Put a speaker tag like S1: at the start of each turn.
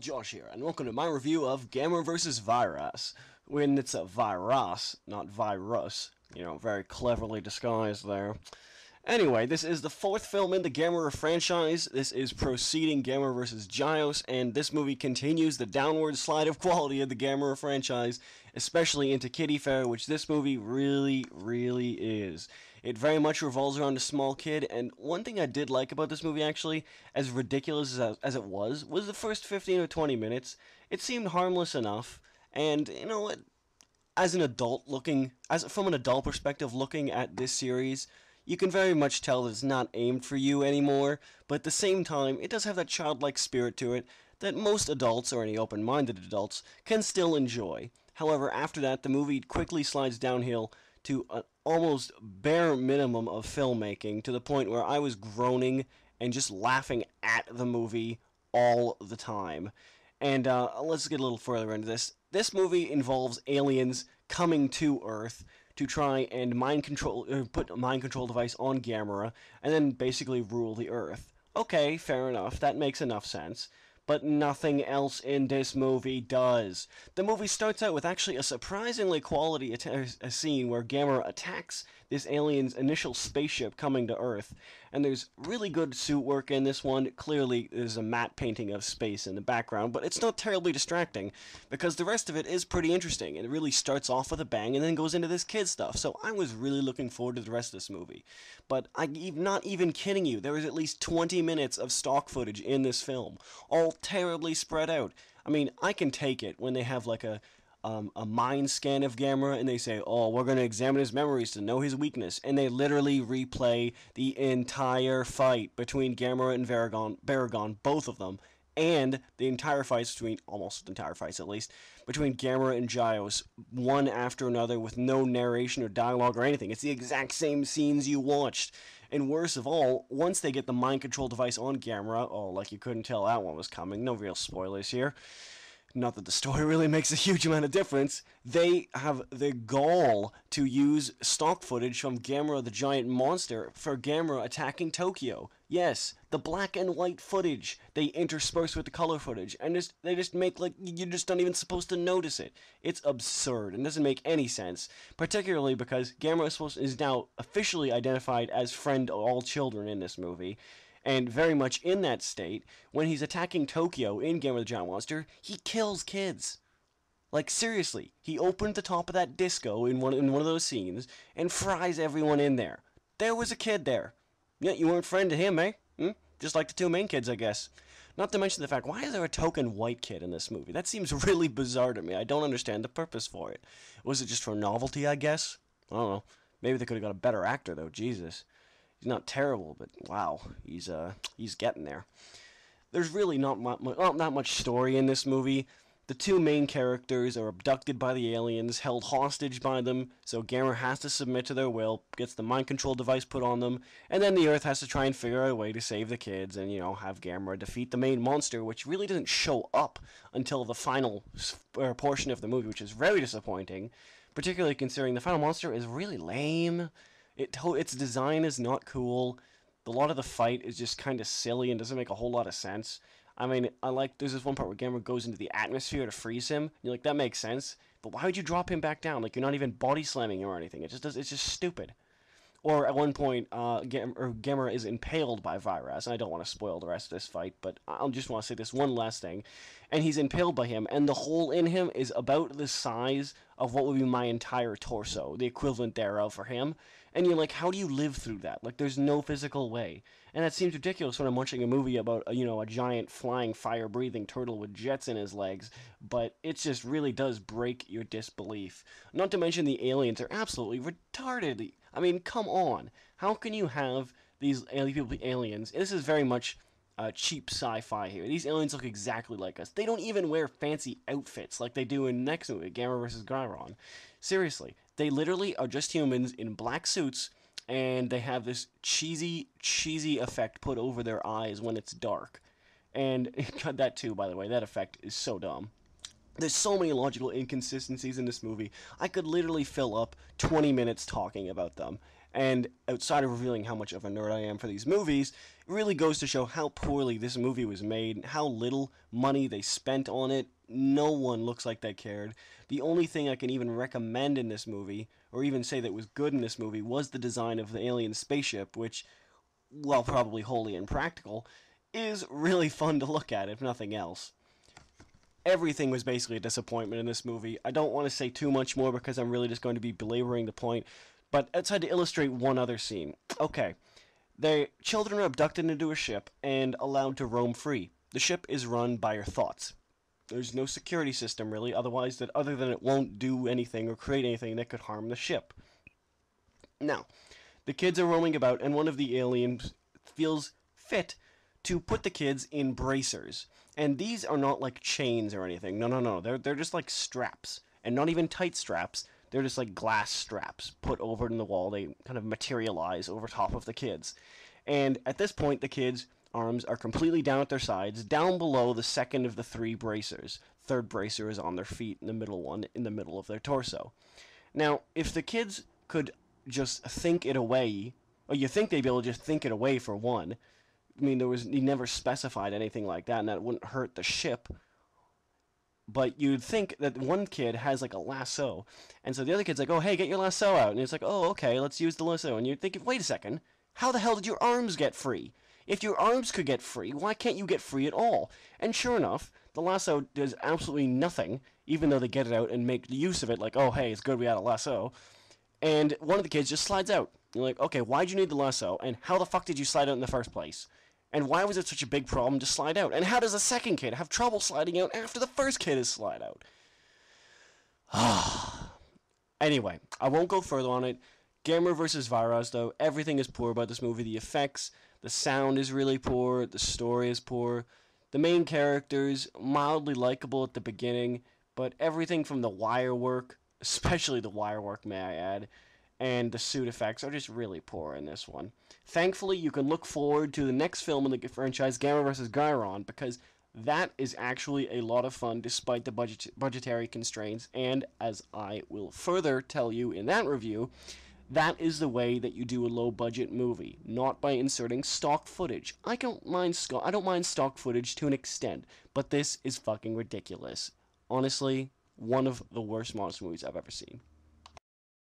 S1: Josh here, and welcome to my review of Gamera vs. Viras. When it's a virus, not virus. You know, very cleverly disguised there. Anyway, this is the fourth film in the Gamera franchise. This is preceding Gamera vs. Gios, and this movie continues the downward slide of quality of the Gamera franchise, especially into Kitty Fair, which this movie really is. It very much revolves around a small kid, and one thing I did like about this movie, actually, as ridiculous as it was the first 15 or 20 minutes. It seemed harmless enough, and, you know what, as an adult from an adult perspective looking at this series, you can very much tell that it's not aimed for you anymore, but at the same time, it does have that childlike spirit to it that most adults, or any open-minded adults, can still enjoy. However, after that, the movie quickly slides downhill to an almost bare minimum of filmmaking, to the point where I was groaning and just laughing at the movie all the time. And let's get a little further into this. This movie involves aliens coming to Earth to try and put a mind control device on Gamera, and then basically rule the Earth. Okay, fair enough, that makes enough sense. But nothing else in this movie does. The movie starts out with actually a surprisingly quality scene where Gamera attacks this alien's initial spaceship coming to Earth, and there's really good suit work in this one. Clearly, there's a matte painting of space in the background, but it's not terribly distracting, because the rest of it is pretty interesting, and it really starts off with a bang and then goes into this kid stuff, so I was really looking forward to the rest of this movie. But I'm not even kidding you, there was at least 20 minutes of stock footage in this film, all terribly spread out. I mean, I can take it when they have like a mind scan of Gamera and they say, oh, we're going to examine his memories to know his weakness, and they literally replay the entire fight between Gamera and Baragon, both of them, and the entire fights almost the entire fights at least, between Gamera and Gios, one after another, with no narration or dialogue or anything. It's the exact same scenes you watched. And worst of all, once they get the mind control device on Gamera, oh, like you couldn't tell that one was coming, no real spoilers here. Not that the story really makes a huge amount of difference. They have the gall to use stock footage from Gamera the Giant Monster for Gamera attacking Tokyo. Yes, the black and white footage they intersperse with the color footage, and they just make like you're just not even supposed to notice it. It's absurd and doesn't make any sense, particularly because Gamera is now officially identified as friend of all children in this movie. And very much in that state, when he's attacking Tokyo in Gamera the Giant Monster, he kills kids. Like, seriously, he opened the top of that disco in one of those scenes and fries everyone in there. There was a kid there. Yeah, you weren't friend to him, eh? Just like the two main kids, I guess. Not to mention the fact, why is there a token white kid in this movie? That seems really bizarre to me. I don't understand the purpose for it. Was it just for novelty, I guess? I don't know. Maybe they could have got a better actor, though. Jesus. He's not terrible, but wow, he's getting there. There's really not much story in this movie. The two main characters are abducted by the aliens, held hostage by them, so Gamera has to submit to their will, gets the mind control device put on them, and then the Earth has to try and figure out a way to save the kids and, you know, have Gamera defeat the main monster, which really doesn't show up until the final portion of the movie, which is very disappointing, particularly considering the final monster is really lame. Its design is not cool. A lot of the fight is just kind of silly and doesn't make a whole lot of sense. I mean, there's this one part where Gamera goes into the atmosphere to freeze him. And you're like, that makes sense. But why would you drop him back down? Like, you're not even body slamming him or anything. It's just stupid. Or at one point, Gamera is impaled by Viras. And I don't want to spoil the rest of this fight, but I just want to say this one last thing. And he's impaled by him, and the hole in him is about the size of what would be my entire torso, the equivalent thereof for him. And you're like, how do you live through that? Like, there's no physical way. And that seems ridiculous when I'm watching a movie about, a giant flying, fire-breathing turtle with jets in his legs, but it just really does break your disbelief. Not to mention the aliens are absolutely retarded. I mean, come on. How can you have these aliens? This is very much cheap sci-fi here. These aliens look exactly like us. They don't even wear fancy outfits like they do in the next movie, Gamera vs. Gyron. Seriously, they literally are just humans in black suits, and they have this cheesy effect put over their eyes when it's dark. And that too, by the way, that effect is so dumb. There's so many logical inconsistencies in this movie. I could literally fill up 20 minutes talking about them. And outside of revealing how much of a nerd I am for these movies, It really goes to show how poorly this movie was made, how little money they spent on it. No one looks like they cared. The only thing I can even recommend in this movie, or even say that was good in this movie, was the design of the alien spaceship, which, while probably wholly impractical, is really fun to look at, if nothing else. Everything was basically a disappointment in this movie. I don't want to say too much more because I'm really just going to be belaboring the point, but I tried to illustrate one other scene. Okay, the children are abducted into a ship and allowed to roam free. The ship is run by your thoughts. There's no security system really, other than it won't do anything or create anything that could harm the ship. Now, the kids are roaming about, and one of the aliens feels fit to put the kids in bracers. And these are not like chains or anything. No. They're just like straps. And not even tight straps. They're just like glass straps put over in the wall. They kind of materialize over top of the kids. And at this point, the kids' arms are completely down at their sides, down below the second of the three bracers. Third bracer is on their feet, and the middle one in the middle of their torso. Now, if the kids could just think it away, or you think they'd be able to just think it away for one. I mean, he never specified anything like that, and that wouldn't hurt the ship. But you'd think that one kid has like a lasso, and so the other kid's like, "Oh, hey, get your lasso out," and it's like, "Oh, okay, let's use the lasso." And you're thinking, "Wait a second, how the hell did your arms get free? If your arms could get free, why can't you get free at all?" And sure enough, the lasso does absolutely nothing, even though they get it out and make use of it. Like, "Oh, hey, it's good we had a lasso." And one of the kids just slides out. You're like, "Okay, why'd you need the lasso? And how the fuck did you slide out in the first place? And why was it such a big problem to slide out? And how does the second kid have trouble sliding out after the first kid has slid out?" Anyway, I won't go further on it. Gamera vs. Viras, though, everything is poor about this movie. The effects, the sound is really poor, the story is poor. The main characters, mildly likable at the beginning, but everything from the wire work, especially the wire work, may I add, and the suit effects are just really poor in this one. Thankfully, you can look forward to the next film in the franchise, Gamera vs. Gyron, because that is actually a lot of fun despite the budgetary constraints, and as I will further tell you in that review, that is the way that you do a low-budget movie, not by inserting stock footage. I don't mind stock footage to an extent, but this is fucking ridiculous. Honestly, one of the worst monster movies I've ever seen.